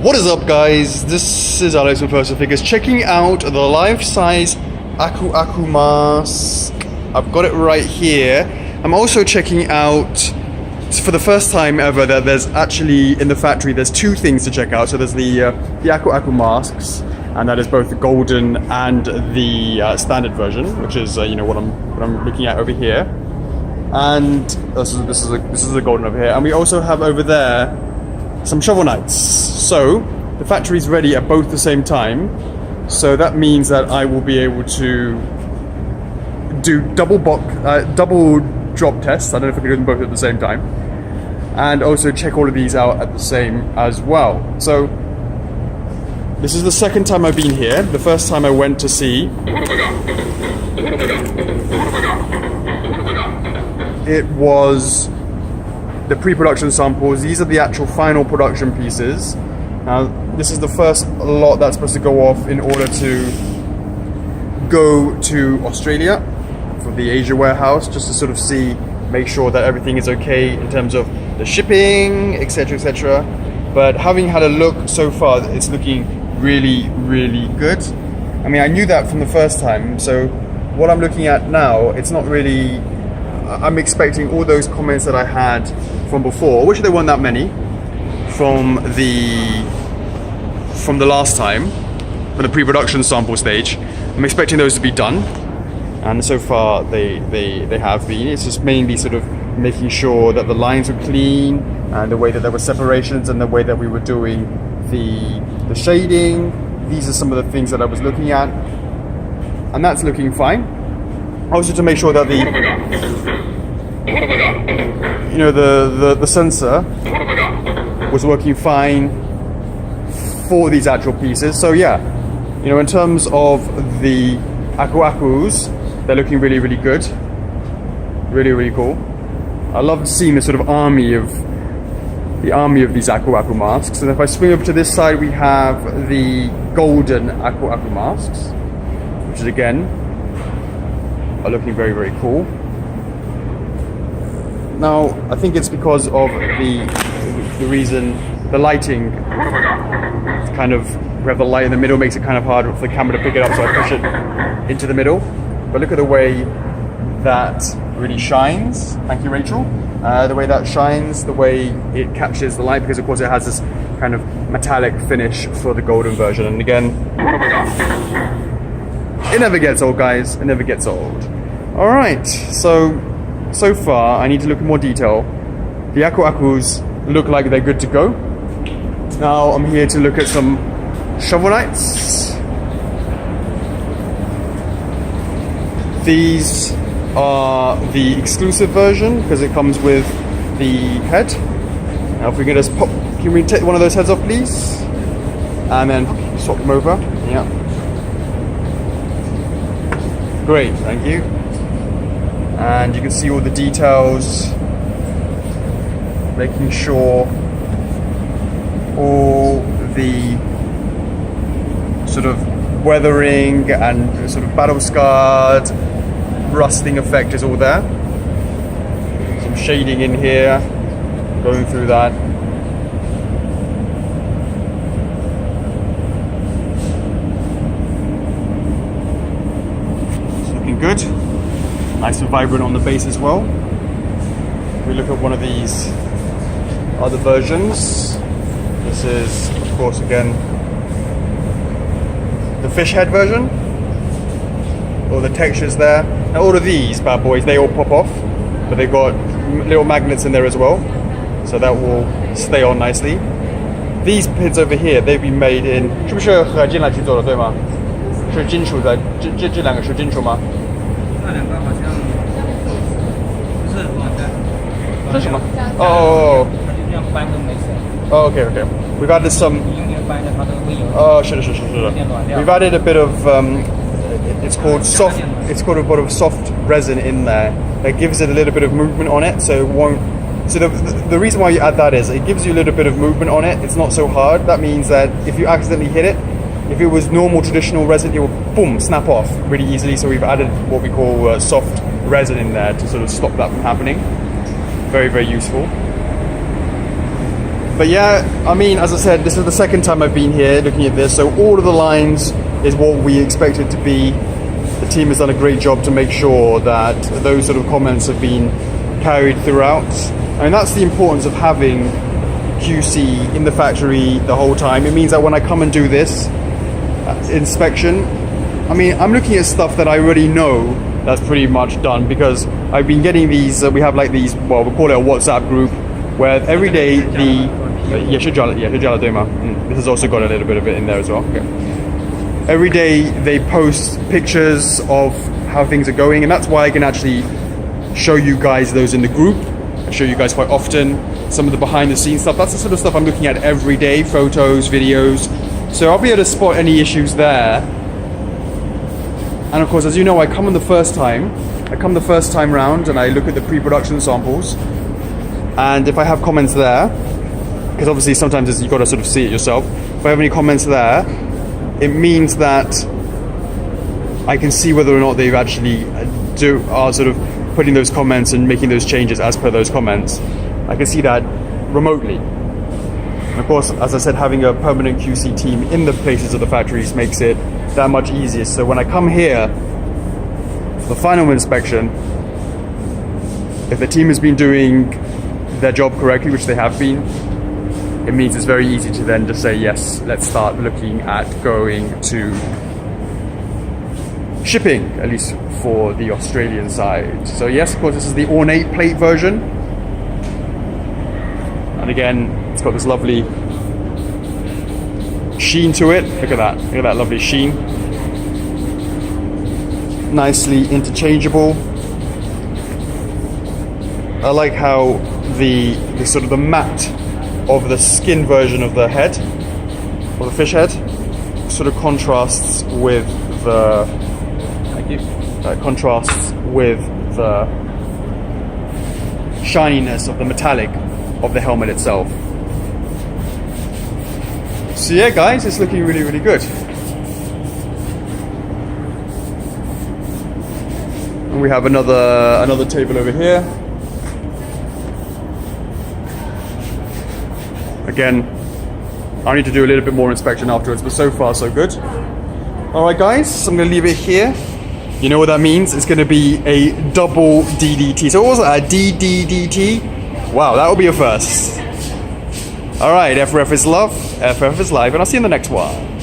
What is up, guys? This is Alex from First Figures, checking out the life-size Aqua mask. I've got it right here. I'm also checking out, for the first time ever, that there's actually, in the factory, there's two things to check out. So there's the Aqua masks, and that is both the golden and the standard version, which is what I'm looking at over here. And this is the golden over here, and we also have over there some Shovel Knights. So the factory's ready at both the same time. So that means that I will be able to do double drop tests. I don't know if I can do them both at the same time, and also check all of these out at the same as well. So this is the second time I've been here. The first time I went to see, it was the pre-production samples. These are the actual final production pieces. Now, this is the first lot that's supposed to go off in order to go to Australia for the Asia warehouse, just to sort of make sure that everything is okay in terms of the shipping, etc., etc. But having had a look so far, it's looking really, really good. I mean, I knew that from the first time, so what I'm looking at now, it's not really... I'm expecting all those comments that I had from before, which there weren't that many, from the last time, from the pre-production sample stage. I'm expecting those to be done, and so far they have been. It's just mainly sort of making sure that the lines were clean, and the way that there were separations, and the way that we were doing the shading. These are some of the things that I was looking at, and that's looking fine. Also to make sure that the sensor was working fine for these actual pieces. So yeah, in terms of the Aquas, they're looking really, really good. Really, really cool. I love seeing the sort of army of these Aqua masks. And if I swing over to this side, we have the golden Aqua masks, which is again are looking very, very cool. Now, I think it's because of the reason, the lighting. It's kind of, we have the light in the middle, makes it kind of hard for the camera to pick it up, so I push it into the middle. But look at the way that really shines. Thank you, Rachel. The way that shines, the way it captures the light, because of course it has this kind of metallic finish for the golden version. And again, it never gets old, guys. It never gets old. All right. So far, I need to look in more detail. The Aquas look like they're good to go. Now I'm here to look at some Shovel Knights. These are the exclusive version because it comes with the head. Now if we can just pop, can we take one of those heads off, please? And then swap them over. Yeah. Great, thank you. And you can see all the details, making sure all the sort of weathering and sort of battle scarred rusting effect is all there. Some shading in here, going through that. It's looking good. Nice and vibrant on the base as well. We look at one of these other versions. This is, of course, again, the fish head version. All the textures there. Now all of these bad boys, they all pop off, but they've got little magnets in there as well, so that will stay on nicely. These pins over here, they've been made in... 是不是合金来去做的，对吗？是金属的，这两个是金属吗？那两个好像不是往下。这是什么？哦。它就这样掰都没事。Oh, okay. We've added some. We've added a bit of. It's called soft. It's called a bit of soft resin in there that gives it a little bit of movement on it, so it won't. So the reason why you add that is it gives you a little bit of movement on it. It's not so hard. That means that if you accidentally hit it, if it was normal traditional resin, it will boom snap off really easily. So we've added what we call soft resin in there to sort of stop that from happening. Very, very useful. But yeah, I mean, as I said, this is the second time I've been here looking at this, so all of the lines is what we expect it to be. The team has done a great job to make sure that those sort of comments have been carried throughout. I mean, that's the importance of having QC in the factory the whole time. It means that when I come and do this inspection, I mean, I'm looking at stuff that I already know that's pretty much done, because I've been getting these, we have like these, well, we call it a WhatsApp group, where every day this has also got a little bit of it in there as well. Okay. Every day they post pictures of how things are going, and that's why I can actually show you guys those in the group. I show you guys quite often some of the behind the scenes stuff. That's the sort of stuff I'm looking at every day, photos, videos. So I'll be able to spot any issues there. And of course, as you know, I come the first time round and I look at the pre-production samples. And if I have comments there, because obviously sometimes you've got to sort of see it yourself. If I have any comments there, it means that I can see whether or not they've actually are sort of putting those comments and making those changes as per those comments. I can see that remotely. And of course, as I said, having a permanent QC team in the places of the factories makes it that much easier. So when I come here for the final inspection, if the team has been doing their job correctly, which they have been, it means it's very easy to then just say, yes, let's start looking at going to shipping, at least for the Australian side. So yes, of course, this is the ornate plate version. And again, it's got this lovely sheen to it. Look at that lovely sheen. Nicely interchangeable. I like how the sort of the matte of the skin version of the head, or the fish head, sort of contrasts with the shininess of the metallic of the helmet itself. So yeah, guys, it's looking really, really good. And we have another table over here. Again, I need to do a little bit more inspection afterwards, but so far so good. Alright guys, so I'm going to leave it here. You know what that means? It's going to be a double DDT. So what was that? A DDDT? Wow, that will be a first. Alright, FRF is love, FRF is live, and I'll see you in the next one.